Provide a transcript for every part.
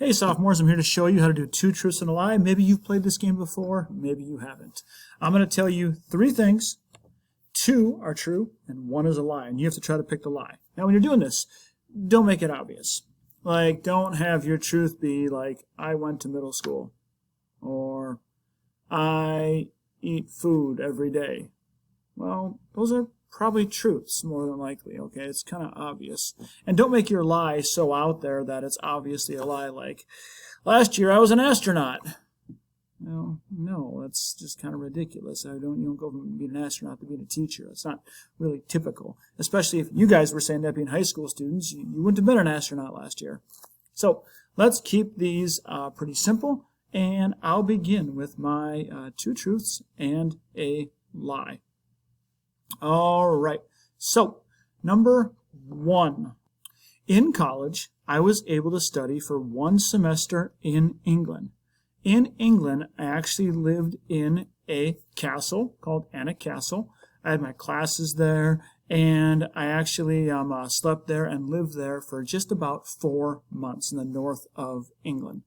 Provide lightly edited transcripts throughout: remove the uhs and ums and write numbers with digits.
Hey sophomores, I'm here to show you how to do two truths and a lie. Maybe you've played this game before, maybe you haven't. I'm going to tell you three things. Two are true and one is a lie, and you have to try to pick the lie. Now when you're doing this, don't make it obvious. Like, don't have your truth be like, I went to middle school, or I eat food every day. Well, those are probably truths, more than likely, okay? It's kind of obvious. And don't make your lie so out there that it's obviously a lie, like, last year I was an astronaut. Well, no, that's just kind of ridiculous. You don't go from being an astronaut to being a teacher. That's not really typical, especially if you guys were saying that being high school students, you wouldn't have been an astronaut last year. So let's keep these pretty simple, and I'll begin with my two truths and a lie. All right, so number one. In college, I was able to study for 1 semester in England. In England, I actually lived in a castle called Alnwick Castle. I had my classes there, and I actually slept there and lived there for just about 4 months in the north of England.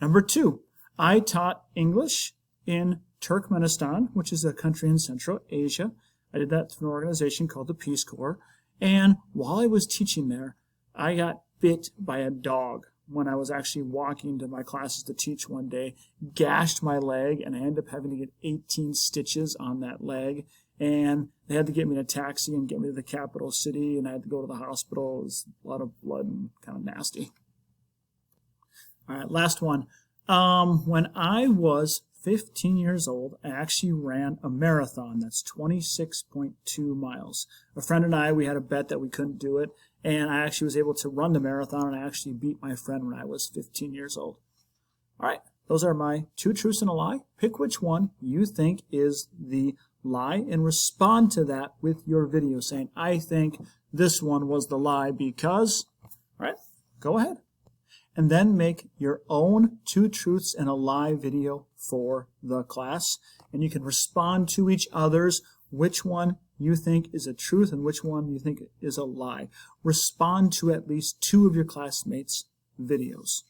Number two, I taught English in Turkmenistan, which is a country in Central Asia. I did that through an organization called the Peace Corps. And while I was teaching there, I got bit by a dog when I was actually walking to my classes to teach one day, gashed my leg, and I ended up having to get 18 stitches on that leg. And they had to get me in a taxi and get me to the capital city, and I had to go to the hospital. It was a lot of blood and kind of nasty. All right, last one. When I was 15 years old, I actually ran a marathon. That's 26.2 miles. A friend and I, we had a bet that we couldn't do it, and I actually was able to run the marathon, and I actually beat my friend when I was 15 years old. All right, those are my two truths and a lie. Pick which one you think is the lie and respond to that with your video saying, I think this one was the lie because, all right, go ahead. And then make your own two truths and a lie video for the class. And you can respond to each other's which one you think is a truth and which one you think is a lie. Respond to at least 2 of your classmates' videos.